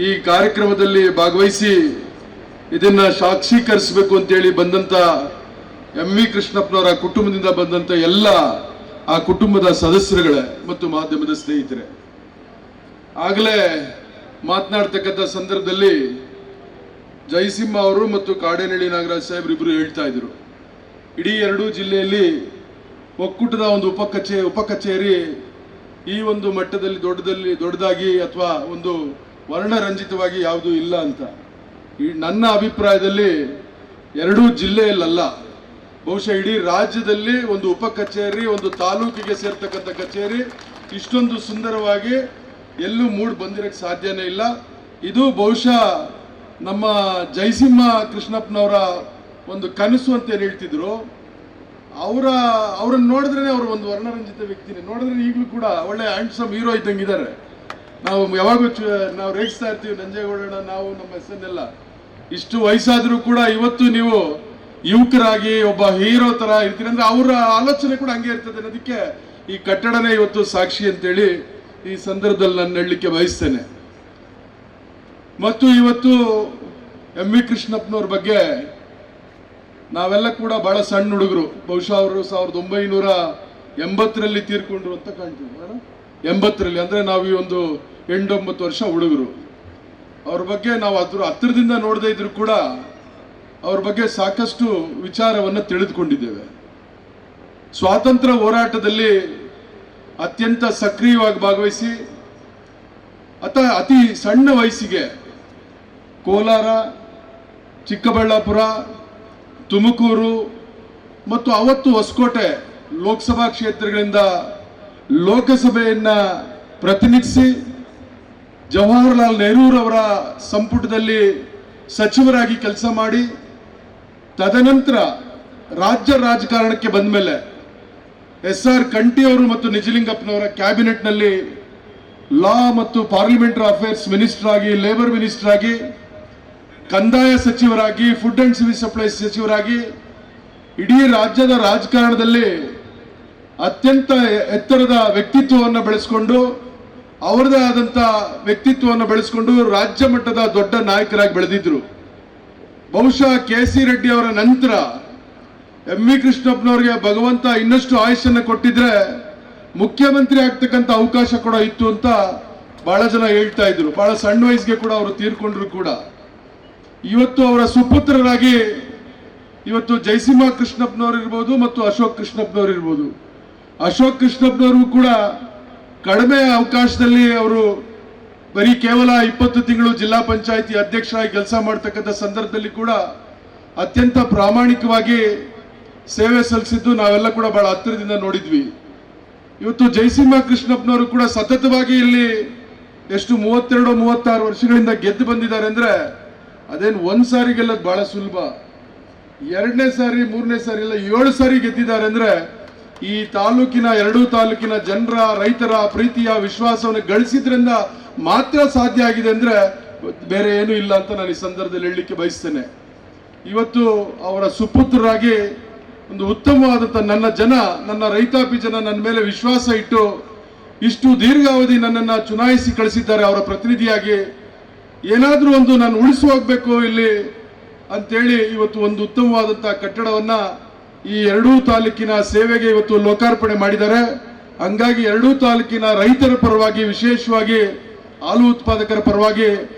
ಈ ಕಾರ್ಯಕ್ರಮದಲ್ಲಿ ಭಾಗವಹಿಸಿ ಇದನ್ನ ಸಾಕ್ಷೀಕರಿಸಬೇಕು ಅಂತೇಳಿ ಬಂದಂತ ವಿ ಕೃಷ್ಣಪ್ಪನವರ ಕುಟುಂಬದಿಂದ ಬಂದಂತ ಎಲ್ಲ ಆ ಕುಟುಂಬದ ಸದಸ್ಯರುಗಳೇ ಮತ್ತು ಮಾಧ್ಯಮದ ಸ್ನೇಹಿತರೆ, ಆಗಲೇ ಮಾತನಾಡ್ತಕ್ಕಂಥ ಸಂದರ್ಭದಲ್ಲಿ ಜಯಸಿಂಹ ಅವರು ಮತ್ತು ಕಾಡೇನಹಳ್ಳಿ ನಾಗರಾಜ್ ಸಾಹೇಬ್ರು ಇಬ್ಬರು ಹೇಳ್ತಾ ಇದ್ರು, ಇಡೀ ಎರಡೂ ಜಿಲ್ಲೆಯಲ್ಲಿ ಒಕ್ಕೂಟದ ಒಂದು ಉಪ ಕಚೇರಿ ಈ ಒಂದು ಮಟ್ಟದಲ್ಲಿ ದೊಡ್ಡದಾಗಿ ಅಥವಾ ಒಂದು ವರ್ಣರಂಜಿತವಾಗಿ ಯಾವುದೂ ಇಲ್ಲ ಅಂತ. ನನ್ನ ಅಭಿಪ್ರಾಯದಲ್ಲಿ ಎರಡೂ ಜಿಲ್ಲೆಯಲ್ಲ, ಬಹುಶಃ ಇಡೀ ರಾಜ್ಯದಲ್ಲಿ ಒಂದು ಉಪ ಕಚೇರಿ, ಒಂದು ತಾಲೂಕಿಗೆ ಸೇರ್ತಕ್ಕಂಥ ಕಚೇರಿ ಇಷ್ಟೊಂದು ಸುಂದರವಾಗಿ ಎಲ್ಲೂ ಮೂಡ್ ಬಂದಿರಕ್ಕೆ ಸಾಧ್ಯನೇ ಇಲ್ಲ. ಇದು ಬಹುಶಃ ನಮ್ಮ ಜಯಸಿಂಹ ಕೃಷ್ಣಪ್ಪನವರ ಒಂದು ಕನಸು ಅಂತ ಏನು ಹೇಳ್ತಿದ್ರು. ಅವ್ರನ್ನ ನೋಡಿದ್ರೆ ಅವರು ಒಂದು ವರ್ಣರಂಜಿತ ವ್ಯಕ್ತಿನೇ, ನೋಡಿದ್ರೆ ಈಗಲೂ ಕೂಡ ಒಳ್ಳೆ ಹ್ಯಾಂಡ್ಸಮ್ ಹೀರೋ ಇದ್ದಂಗಿದ್ದಾರೆ. ನಾವು ಯಾವಾಗೂ ನಾವು ರೇಗಿಸ್ತಾ ಇರ್ತೀವಿ, ನಂಜೇಗೌಡಣ್ಣ, ನಾವು ನಮ್ಮ ಹೆಸರನ್ನೆಲ್ಲ. ಇಷ್ಟು ವಯಸ್ಸಾದರೂ ಕೂಡ ಇವತ್ತು ನೀವು ಯುವಕರಾಗಿ ಒಬ್ಬ ಹೀರೋ ತರ ಇರ್ತೀರಿ ಅಂದ್ರೆ ಅವರ ಆಲೋಚನೆ ಕೂಡ ಹಂಗೆ ಇರ್ತದೆ ಅನ್ನೋದಕ್ಕೆ ಈ ಕಟ್ಟಡನೇ ಇವತ್ತು ಸಾಕ್ಷಿ ಅಂತೇಳಿ ಈ ಸಂದರ್ಭದಲ್ಲಿ ನಾನು ಹೇಳಲಿಕ್ಕೆ ಬಯಸ್ತೇನೆ. ಮತ್ತು ಇವತ್ತು ವಿ ಕೃಷ್ಣಪ್ಪನವ್ರ ಬಗ್ಗೆ ನಾವೆಲ್ಲ ಕೂಡ ಬಹಳ ಸಣ್ಣ ಹುಡುಗರು, ಬಹುಶಃ ಅವರು 1980ರಲ್ಲಿ ತೀರ್ಕೊಂಡ್ರು ಅಂತ ಕಾಣ್ತೀವಿ. 80ರಲ್ಲಿ ಅಂದ್ರೆ ನಾವು ಈ ಒಂದು 8-9 ವರ್ಷ ಹುಡುಗರು. ಅವ್ರ ಬಗ್ಗೆ ನಾವು ಹತ್ತಿರದಿಂದ ನೋಡದೇ ಇದ್ರು ಕೂಡ ಅವ್ರ ಬಗ್ಗೆ ಸಾಕಷ್ಟು ವಿಚಾರವನ್ನು ತಿಳಿದುಕೊಂಡಿದ್ದೇವೆ. ಸ್ವಾತಂತ್ರ್ಯ ಹೋರಾಟದಲ್ಲಿ ಅತ್ಯಂತ ಸಕ್ರಿಯವಾಗಿ ಭಾಗವಹಿಸಿ ಅತಿ ಸಣ್ಣ ವಯಸ್ಸಿಗೆ ಕೋಲಾರ, ಚಿಕ್ಕಬಳ್ಳಾಪುರ, ತುಮಕೂರು ಮತ್ತು ಅವತ್ತು ಹೊಸಕೋಟೆ ಲೋಕಸಭಾ ಕ್ಷೇತ್ರಗಳಿಂದ ಲೋಕಸಭೆಯನ್ನ ಪ್ರತಿನಿಧಿಸಿ ಜವಾಹರಲಾಲ್ ನೆಹರೂರವರ ಸಂಪುಟದಲ್ಲಿ ಸಚಿವರಾಗಿ ಕೆಲಸ ಮಾಡಿ ತದನಂತರ ರಾಜ್ಯ ರಾಜಕಾರಣಕ್ಕೆ ಬಂದ ಮೇಲೆ SR ಕಂಠಿ ಅವರು ಮತ್ತು ನಿಜಲಿಂಗಪ್ಪನವರ ಕ್ಯಾಬಿನೆಟ್ನಲ್ಲಿ ಲಾ ಮತ್ತು ಪಾರ್ಲಿಮೆಂಟರಿ ಅಫೇರ್ಸ್ ಮಿನಿಸ್ಟರ್ ಆಗಿ, ಲೇಬರ್ ಮಿನಿಸ್ಟರ್ ಆಗಿ, ಕಂದಾಯ ಸಚಿವರಾಗಿ, ಫುಡ್ ಅಂಡ್ ಸಿವಿಲ್ ಸಪ್ಲೈಸ್ ಸಚಿವರಾಗಿ ಇಡೀ ರಾಜ್ಯದ ರಾಜಕಾರಣದಲ್ಲಿ ಅತ್ಯಂತ ಎತ್ತರದ ವ್ಯಕ್ತಿತ್ವವನ್ನು ಬೆಳೆಸಿಕೊಂಡು ಅವರದೇ ಆದಂತ ವ್ಯಕ್ತಿತ್ವವನ್ನು ಬೆಳೆಸಿಕೊಂಡು ರಾಜ್ಯ ಮಟ್ಟದ ದೊಡ್ಡ ನಾಯಕರಾಗಿ ಬೆಳೆದಿದ್ರು. ಬಹುಶಃ KC ರೆಡ್ಡಿ ಅವರ ನಂತರ ವಿ ಕೃಷ್ಣಪ್ಪನವರಿಗೆ ಭಗವಂತ ಇನ್ನಷ್ಟು ಆಯುಷನ್ನು ಕೊಟ್ಟಿದ್ರೆ ಮುಖ್ಯಮಂತ್ರಿ ಆಗ್ತಕ್ಕಂಥ ಅವಕಾಶ ಕೂಡ ಇತ್ತು ಅಂತ ಬಹಳ ಜನ ಹೇಳ್ತಾ ಇದ್ರು. ಬಹಳ ಸಣ್ಣ ವಯಸ್ಸಿಗೆ ಕೂಡ ಅವರು ತೀರ್ಕೊಂಡ್ರು ಕೂಡ. ಇವತ್ತು ಅವರ ಸುಪುತ್ರರಾಗಿ ಇವತ್ತು ಜಯಸಿಂಹ ಕೃಷ್ಣಪ್ಪನವರು ಇರ್ಬೋದು ಮತ್ತು ಅಶೋಕ್ ಕೃಷ್ಣಪ್ಪನವರು ಇರ್ಬೋದು. ಅಶೋಕ್ ಕೃಷ್ಣಪ್ಪನವರು ಕೂಡ ಕಡಿಮೆ ಅವಕಾಶದಲ್ಲಿ ಅವರು ಬರೀ ಕೇವಲ 20 ತಿಂಗಳು ಜಿಲ್ಲಾ ಪಂಚಾಯಿತಿ ಅಧ್ಯಕ್ಷರಾಗಿ ಕೆಲಸ ಮಾಡ್ತಕ್ಕಂಥ ಸಂದರ್ಭದಲ್ಲಿ ಕೂಡ ಅತ್ಯಂತ ಪ್ರಾಮಾಣಿಕವಾಗಿ ಸೇವೆ ಸಲ್ಲಿಸಿದ್ದು ನಾವೆಲ್ಲ ಕೂಡ ಬಹಳ ಹತ್ತಿರದಿಂದ ನೋಡಿದ್ವಿ. ಇವತ್ತು ಜಯಸಿಂಹ ಕೃಷ್ಣಪ್ಪನವರು ಕೂಡ ಸತತವಾಗಿ ಇಲ್ಲಿ ಎಷ್ಟು 32-36 ವರ್ಷಗಳಿಂದ ಗೆದ್ದು ಬಂದಿದ್ದಾರೆ ಅಂದ್ರೆ ಅದೇನು ಒಂದ್ ಸಾರಿ ಗೆಲ್ಲೋದು ಬಹಳ ಸುಲಭ. 2ನೇ ಸಾರಿ 3ನೇ ಸಾರಿ ಇಲ್ಲ 7 ಸಾರಿ ಗೆದ್ದಿದ್ದಾರೆ ಅಂದ್ರೆ ಈ ತಾಲೂಕಿನ, ಎರಡೂ ತಾಲೂಕಿನ ಜನರ, ರೈತರ ಪ್ರೀತಿಯ ವಿಶ್ವಾಸವನ್ನು ಗಳಿಸಿದ್ರಿಂದ ಮಾತ್ರ ಸಾಧ್ಯ ಆಗಿದೆ ಅಂದ್ರೆ ಬೇರೆ ಏನೂ ಇಲ್ಲ ಅಂತ ನಾನು ಈ ಸಂದರ್ಭದಲ್ಲಿ ಹೇಳಲಿಕ್ಕೆ ಬಯಸ್ತೇನೆ. ಇವತ್ತು ಅವರ ಸುಪುತ್ರರಾಗಿ ಒಂದು ಉತ್ತಮವಾದಂಥ ನನ್ನ ರೈತಾಪಿ ಜನ ನನ್ನ ಮೇಲೆ ವಿಶ್ವಾಸ ಇಟ್ಟು ಇಷ್ಟು ದೀರ್ಘಾವಧಿ ನನ್ನನ್ನು ಚುನಾಯಿಸಿ ಕಳಿಸಿದ್ದಾರೆ. ಅವರ ಪ್ರತಿನಿಧಿಯಾಗಿ ಏನಾದರೂ ಒಂದು ನಾನು ಉಳಿಸಿ ಹೋಗ್ಬೇಕು ಇಲ್ಲಿ ಅಂತೇಳಿ ಇವತ್ತು ಒಂದು ಉತ್ತಮವಾದಂಥ ಕಟ್ಟಡವನ್ನ ಈ ಎರಡೂ ತಾಲೂಕಿನ ಸೇವೆಗೆ ಇವತ್ತು ಲೋಕಾರ್ಪಣೆ ಮಾಡಿದ್ದಾರೆ. ಹಂಗಾಗಿ ಎರಡೂ ತಾಲೂಕಿನ ರೈತರ ಪರವಾಗಿ, ವಿಶೇಷವಾಗಿ ಹಾಲು ಉತ್ಪಾದಕರ ಪರವಾಗಿ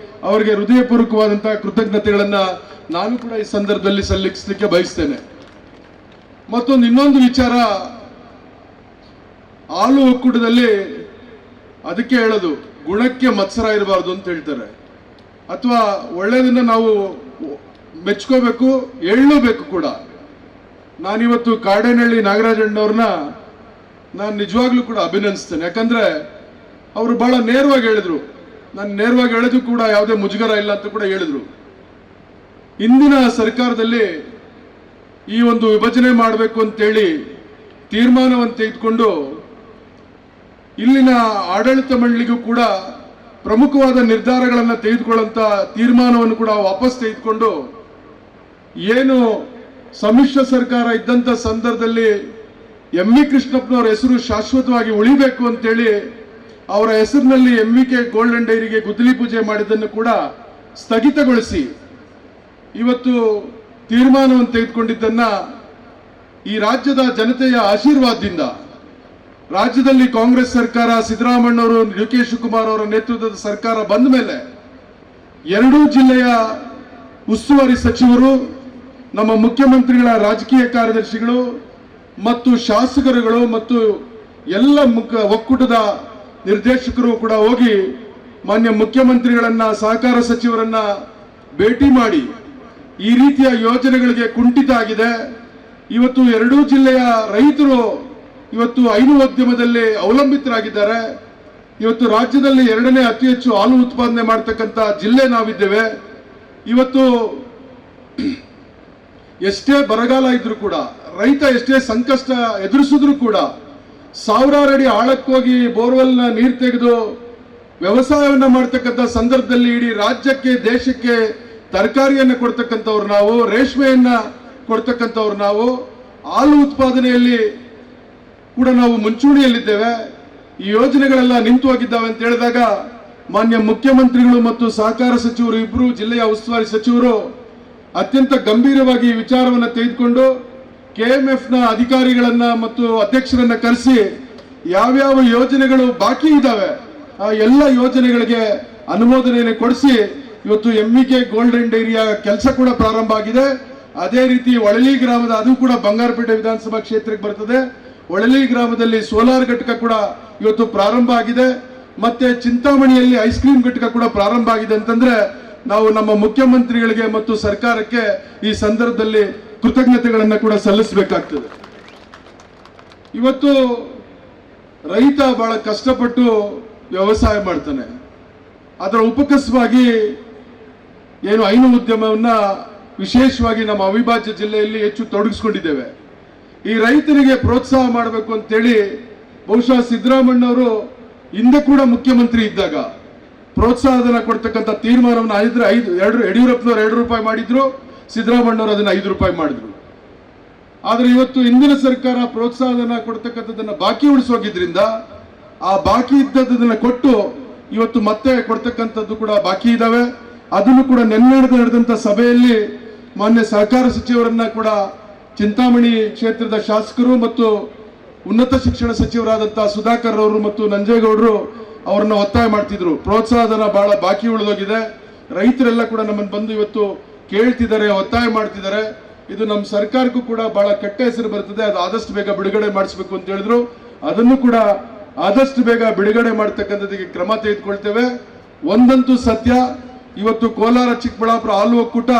ಅವರಿಗೆ ಹೃದಯಪೂರ್ವಕವಾದಂತಹ ಕೃತಜ್ಞತೆಗಳನ್ನ ನಾನು ಕೂಡ ಈ ಸಂದರ್ಭದಲ್ಲಿ ಸಲ್ಲಿಸಲಿಕ್ಕೆ ಬಯಸ್ತೇನೆ. ಮತ್ತೊಂದು ಇನ್ನೊಂದು ವಿಚಾರ, ಹಾಲು ಒಕ್ಕೂಟದಲ್ಲಿ ಅದಕ್ಕೆ ಹೇಳೋದು ಗುಣಕ್ಕೆ ಮತ್ಸರ ಇರಬಾರ್ದು ಅಂತ ಹೇಳ್ತಾರೆ. ಅಥವಾ ಒಳ್ಳೆಯದನ್ನ ನಾವು ಮೆಚ್ಕೋಬೇಕು, ಹೇಳಬೇಕು ಕೂಡ. ನಾನಿವತ್ತು ಕಾಡೇನಹಳ್ಳಿ ನಾಗರಾಜಣ್ಣವ್ರನ್ನ ನಾನು ನಿಜವಾಗ್ಲೂ ಕೂಡ ಅಭಿನಂದಿಸ್ತೇನೆ. ಯಾಕಂದ್ರೆ ಅವರು ಬಹಳ ನೇರವಾಗಿ ಹೇಳಿದ್ರು. ನಾನು ನೇರವಾಗಿ ಹೇಳಿದ್ರು ಕೂಡ ಯಾವುದೇ ಮುಜುಗರ ಇಲ್ಲ ಅಂತ ಕೂಡ ಹೇಳಿದ್ರು. ಇಂದಿನ ಸರ್ಕಾರದಲ್ಲಿ ಈ ಒಂದು ವಿಭಜನೆ ಮಾಡಬೇಕು ಅಂತೇಳಿ ತೀರ್ಮಾನವನ್ನು ತೆಗೆದುಕೊಂಡು ಇಲ್ಲಿನ ಆಡಳಿತ ಮಂಡಳಿಗೂ ಕೂಡ ಪ್ರಮುಖವಾದ ನಿರ್ಧಾರಗಳನ್ನು ತೆಗೆದುಕೊಳ್ಳುವಂತ ತೀರ್ಮಾನವನ್ನು ಕೂಡ ವಾಪಸ್ ತೆಗೆದುಕೊಂಡು ಏನು ಸಮ್ಮಿಶ್ರ ಸರ್ಕಾರ ಇದ್ದಂತ ಸಂದರ್ಭದಲ್ಲಿ ವಿ ಕೃಷ್ಣಪ್ಪನವರ ಹೆಸರು ಶಾಶ್ವತವಾಗಿ ಉಳಿಬೇಕು ಅಂತೇಳಿ ಅವರ ಹೆಸರಿನಲ್ಲಿ MVK ಗೋಲ್ಡನ್ ಡೈರಿಗೆ ಗುದ್ದಲಿ ಪೂಜೆ ಮಾಡಿದ್ದನ್ನು ಕೂಡ ಸ್ಥಗಿತಗೊಳಿಸಿ ಇವತ್ತು ತೀರ್ಮಾನವನ್ನು ತೆಗೆದುಕೊಂಡಿದ್ದನ್ನ ಈ ರಾಜ್ಯದ ಜನತೆಯ ಆಶೀರ್ವಾದದಿಂದ ರಾಜ್ಯದಲ್ಲಿ ಕಾಂಗ್ರೆಸ್ ಸರ್ಕಾರ, ಸಿದ್ದರಾಮಯ್ಯನವರು, DK ಶಿವಕುಮಾರ್ ಅವರ ನೇತೃತ್ವದ ಸರ್ಕಾರ ಬಂದ ಮೇಲೆ ಎರಡೂ ಜಿಲ್ಲೆಯ ಉಸ್ತುವಾರಿ ಸಚಿವರು, ನಮ್ಮ ಮುಖ್ಯಮಂತ್ರಿಗಳ ರಾಜಕೀಯ ಕಾರ್ಯದರ್ಶಿಗಳು ಮತ್ತು ಶಾಸಕರುಗಳು ಮತ್ತು ಎಲ್ಲ ಒಕ್ಕೂಟದ ನಿರ್ದೇಶಕರು ಕೂಡ ಹೋಗಿ ಮಾನ್ಯ ಮುಖ್ಯಮಂತ್ರಿಗಳನ್ನ, ಸಹಕಾರ ಸಚಿವರನ್ನ ಭೇಟಿ ಮಾಡಿ ಈ ರೀತಿಯ ಯೋಜನೆಗಳಿಗೆ ಕುಂಠಿತ ಆಗಿದೆ. ಇವತ್ತು ಎರಡೂ ಜಿಲ್ಲೆಯ ರೈತರು ಇವತ್ತು ಹೈನುಗಾರಿಕೋದ್ಯಮದಲ್ಲಿ ಅವಲಂಬಿತರಾಗಿದ್ದಾರೆ. ಇವತ್ತು ರಾಜ್ಯದಲ್ಲಿ 2ನೇ ಅತಿ ಹೆಚ್ಚು ಹಾಲು ಉತ್ಪಾದನೆ ಮಾಡತಕ್ಕಂಥ ಜಿಲ್ಲೆ ನಾವಿದ್ದೇವೆ. ಇವತ್ತು ಎಷ್ಟೇ ಬರಗಾಲ ಇದ್ರೂ ಕೂಡ, ರೈತ ಎಷ್ಟೇ ಸಂಕಷ್ಟ ಎದುರಿಸಿದ್ರು ಕೂಡ ಸಾವಿರಾರು ಅಡಿ ಆಳಕ್ಕೋಗಿ ಬೋರ್ವೆಲ್ನ ನೀರು ತೆಗೆದು ವ್ಯವಸಾಯವನ್ನ ಮಾಡ್ತಕ್ಕಂಥ ಸಂದರ್ಭದಲ್ಲಿ ಇಡೀ ರಾಜ್ಯಕ್ಕೆ, ದೇಶಕ್ಕೆ ತರಕಾರಿಯನ್ನು ಕೊಡ್ತಕ್ಕಂಥವ್ರು ನಾವು, ರೇಷ್ಮೆಯನ್ನ ಕೊಡ್ತಕ್ಕಂಥವ್ರು ನಾವು, ಹಾಲು ಉತ್ಪಾದನೆಯಲ್ಲಿ ಕೂಡ ನಾವು ಮುಂಚೂಣಿಯಲ್ಲಿದ್ದೇವೆ. ಈ ಯೋಜನೆಗಳೆಲ್ಲ ನಿಂತು ಹೋಗಿದ್ದಾವೆ ಅಂತ ಹೇಳಿದಾಗ ಮಾನ್ಯ ಮುಖ್ಯಮಂತ್ರಿಗಳು ಮತ್ತು ಸಹಕಾರ ಸಚಿವರು ಇಬ್ಬರು, ಜಿಲ್ಲೆಯ ಉಸ್ತುವಾರಿ ಸಚಿವರು ಅತ್ಯಂತ ಗಂಭೀರವಾಗಿ ಈ ವಿಚಾರವನ್ನು ತೆಗೆದುಕೊಂಡು KMF ನ ಅಧಿಕಾರಿಗಳನ್ನ ಮತ್ತು ಅಧ್ಯಕ್ಷರನ್ನ ಕರೆಸಿ ಯಾವ್ಯಾವ ಯೋಜನೆಗಳು ಬಾಕಿ ಇದ್ದಾವೆ ಆ ಎಲ್ಲ ಯೋಜನೆಗಳಿಗೆ ಅನುಮೋದನೆಯನ್ನು ಕೊಡಿಸಿ ಇವತ್ತು MVK ಗೋಲ್ಡನ್ ಡೈರಿಯ ಕೆಲಸ ಕೂಡ ಪ್ರಾರಂಭ ಆಗಿದೆ. ಅದೇ ರೀತಿ ಒಳಲಿ ಗ್ರಾಮದ, ಅದು ಕೂಡ ಬಂಗಾರಪೇಟೆ ವಿಧಾನಸಭಾ ಕ್ಷೇತ್ರಕ್ಕೆ ಬರ್ತದೆ, ಒಳಲಿ ಗ್ರಾಮದಲ್ಲಿ ಸೋಲಾರ್ ಘಟಕ ಕೂಡ ಇವತ್ತು ಪ್ರಾರಂಭ ಆಗಿದೆ. ಮತ್ತೆ ಚಿಂತಾಮಣಿಯಲ್ಲಿ ಐಸ್ ಕ್ರೀಮ್ ಘಟಕ ಕೂಡ ಪ್ರಾರಂಭ ಆಗಿದೆ ಅಂತಂದ್ರೆ ನಾವು ನಮ್ಮ ಮುಖ್ಯಮಂತ್ರಿಗಳಿಗೆ ಮತ್ತು ಸರ್ಕಾರಕ್ಕೆ ಈ ಸಂದರ್ಭದಲ್ಲಿ ಕೃತಜ್ಞತೆಗಳನ್ನು ಕೂಡ ಸಲ್ಲಿಸಬೇಕಾಗ್ತದೆ. ಇವತ್ತು ರೈತ ಬಹಳ ಕಷ್ಟಪಟ್ಟು ವ್ಯವಸಾಯ ಮಾಡ್ತಾನೆ. ಅದರ ಉಪಕಸವಾಗಿ ಏನು ಹೈನು ಉದ್ಯಮವನ್ನ ವಿಶೇಷವಾಗಿ ನಮ್ಮ ಅವಿಭಾಜ್ಯ ಜಿಲ್ಲೆಯಲ್ಲಿ ಹೆಚ್ಚು ತೊಡಗಿಸ್ಕೊಂಡಿದ್ದೇವೆ. ಈ ರೈತರಿಗೆ ಪ್ರೋತ್ಸಾಹ ಮಾಡಬೇಕು ಅಂತೇಳಿ ಬಹುಶಃ ಸಿದ್ದರಾಮಯ್ಯನವರು ಹಿಂದೆ ಕೂಡ ಮುಖ್ಯಮಂತ್ರಿ ಇದ್ದಾಗ ಪ್ರೋತ್ಸಾಹಧನ ಕೊಡ್ತಕ್ಕಂಥ ತೀರ್ಮಾನವನ್ನು ಯಡಿಯೂರಪ್ಪನವರು 2 ರೂಪಾಯಿ ಮಾಡಿದ್ರು, ಸಿದ್ದರಾಮಯ್ಯನವರು ಅದನ್ನ 5 ರೂಪಾಯಿ ಮಾಡಿದ್ರು. ಆದ್ರೆ ಇವತ್ತು ಇಂದಿನ ಸರ್ಕಾರ ಪ್ರೋತ್ಸಾಹಧನ ಕೊಡ್ತಕ್ಕಂಥದ್ದನ್ನ ಬಾಕಿ ಉಳಿಸೋಗಿದ್ರಿಂದ ಆ ಬಾಕಿ ಇದ್ದದನ್ನ ಕೊಟ್ಟು ಇವತ್ತು ಮತ್ತೆ ಕೊಡ್ತಕ್ಕಂಥದ್ದು ಕೂಡ ಬಾಕಿ ಇದಾವೆ. ಅದನ್ನು ಕೂಡ ನಡೆದಂತ ಸಭೆಯಲ್ಲಿ ಮಾನ್ಯ ಸಹಕಾರ ಸಚಿವರನ್ನ ಕೂಡ ಚಿಂತಾಮಣಿ ಕ್ಷೇತ್ರದ ಶಾಸಕರು ಮತ್ತು ಉನ್ನತ ಶಿಕ್ಷಣ ಸಚಿವರಾದಂತಹ ಸುಧಾಕರ್ ಅವರು ಮತ್ತು ನಂಜೇಗೌಡರು ಅವರನ್ನ ಒತ್ತಾಯ ಮಾಡ್ತಿದ್ರು. ಪ್ರೋತ್ಸಾಹಧನ ಬಹಳ ಬಾಕಿ ಉಳಿದೋಗಿದೆ, ರೈತರೆಲ್ಲ ಕೂಡ ನಮ್ಮನ್ನು ಬಂದು ಇವತ್ತು ಕೇಳ್ತಿದ್ದಾರೆ, ಒತ್ತಾಯ ಮಾಡ್ತಿದ್ದಾರೆ. ಇದು ನಮ್ಮ ಸರ್ಕಾರಕ್ಕೂ ಕೂಡ ಬಹಳ ಕೆಟ್ಟ ಹೆಸರು ಬರ್ತದೆ, ಅದು ಆದಷ್ಟು ಬೇಗ ಬಿಡುಗಡೆ ಮಾಡಿಸ್ಬೇಕು ಅಂತ ಹೇಳಿದ್ರು. ಅದನ್ನು ಕೂಡ ಆದಷ್ಟು ಬೇಗ ಬಿಡುಗಡೆ ಮಾಡತಕ್ಕಂಥದಕ್ಕೆ ಕ್ರಮ ತೆಗೆದುಕೊಳ್ತೇವೆ. ಒಂದಂತೂ ಸತ್ಯ, ಇವತ್ತು ಕೋಲಾರ ಚಿಕ್ಕಬಳ್ಳಾಪುರ ಹಾಲು ಒಕ್ಕೂಟ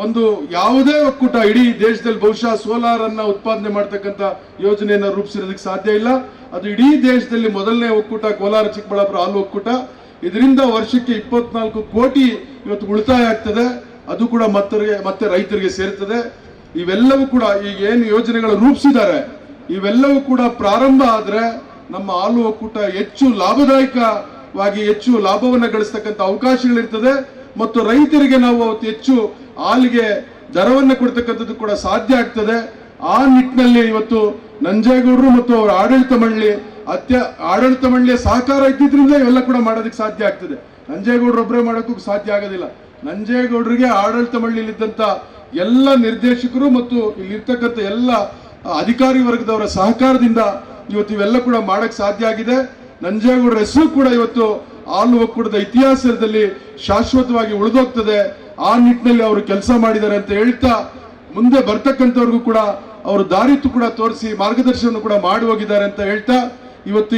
ಒಂದು ಯಾವುದೇ ಒಕ್ಕೂಟ ಇಡೀ ದೇಶದಲ್ಲಿ ಬಹುಶಃ ಸೋಲಾರ್ ಅನ್ನ ಉತ್ಪಾದನೆ ಮಾಡ್ತಕ್ಕಂಥ ಯೋಜನೆಯನ್ನು ರೂಪಿಸಿರೋದಕ್ಕೆ ಸಾಧ್ಯ ಇಲ್ಲ. ಅದು ಇಡೀ ದೇಶದಲ್ಲಿ ಮೊದಲನೇ ಒಕ್ಕೂಟ ಕೋಲಾರ ಚಿಕ್ಕಬಳ್ಳಾಪುರ ಹಾಲು ಒಕ್ಕೂಟ. ಇದರಿಂದ ವರ್ಷಕ್ಕೆ 24 ಕೋಟಿ ಇವತ್ತು ಉಳಿತಾಯ ಆಗ್ತದೆ. ಅದು ಕೂಡ ಮತ್ತೆ ರೈತರಿಗೆ ಸೇರ್ತದೆ. ಇವೆಲ್ಲವೂ ಕೂಡ ಈಗ ಏನು ಯೋಜನೆಗಳು ರೂಪಿಸಿದ್ದಾರೆ ಇವೆಲ್ಲವೂ ಕೂಡ ಪ್ರಾರಂಭ ಆದ್ರೆ ನಮ್ಮ ಹಾಲು ಒಕ್ಕೂಟ ಹೆಚ್ಚು ಲಾಭದಾಯಕವಾಗಿ ಹೆಚ್ಚು ಲಾಭವನ್ನು ಗಳಿಸ್ತಕ್ಕಂಥ ಅವಕಾಶಗಳಿರ್ತದೆ ಮತ್ತು ರೈತರಿಗೆ ನಾವು ಹೆಚ್ಚು ಹಾಲಿಗೆ ದರವನ್ನು ಕೊಡ್ತಕ್ಕಂಥದ್ದು ಕೂಡ ಸಾಧ್ಯ ಆಗ್ತದೆ. ಆ ನಿಟ್ಟಿನಲ್ಲಿ ಇವತ್ತು ನಂಜೇಗೌಡರು ಮತ್ತು ಅವರ ಆಡಳಿತ ಮಂಡಳಿಯ ಸಹಕಾರ ಇದ್ದಿದ್ರಿಂದ ಇವೆಲ್ಲ ಕೂಡ ಮಾಡೋದಕ್ಕೆ ಸಾಧ್ಯ ಆಗ್ತದೆ. ನಂಜೇಗೌಡರು ಒಬ್ಬರೇ ಮಾಡೋಕ್ಕೂ ಸಾಧ್ಯ ಆಗೋದಿಲ್ಲ. ನಂಜೇಗೌಡರಿಗೆ ಆಡಳಿತ ಮಂಡಳಿಯಲ್ಲಿದ್ದಂತ ಎಲ್ಲ ನಿರ್ದೇಶಕರು ಮತ್ತು ಇಲ್ಲಿರ್ತಕ್ಕಂಥ ಎಲ್ಲ ಅಧಿಕಾರಿ ವರ್ಗದವರ ಸಹಕಾರದಿಂದ ಇವತ್ತು ಇವೆಲ್ಲ ಕೂಡ ಮಾಡಕ್ ಸಾಧ್ಯ ಆಗಿದೆ. ನಂಜೇಗೌಡರ ಹೆಸರು ಕೂಡ ಇವತ್ತು ಹಾಲು ಒಕ್ಕೂಟದ ಇತಿಹಾಸದಲ್ಲಿ ಶಾಶ್ವತವಾಗಿ ಉಳಿದೋಗ್ತದೆ. ಆ ನಿಟ್ಟಿನಲ್ಲಿ ಅವರು ಕೆಲಸ ಮಾಡಿದ್ದಾರೆ ಅಂತ ಹೇಳ್ತಾ ಮುಂದೆ ಬರ್ತಕ್ಕಂಥವ್ರಿಗೂ ಕೂಡ ಅವರು ದಾರಿ ಕೂಡ ತೋರಿಸಿ ಮಾರ್ಗದರ್ಶನ ಕೂಡ ಮಾಡಿ ಹೋಗಿದ್ದಾರೆ ಅಂತ ಹೇಳ್ತಾ ಇವತ್ತು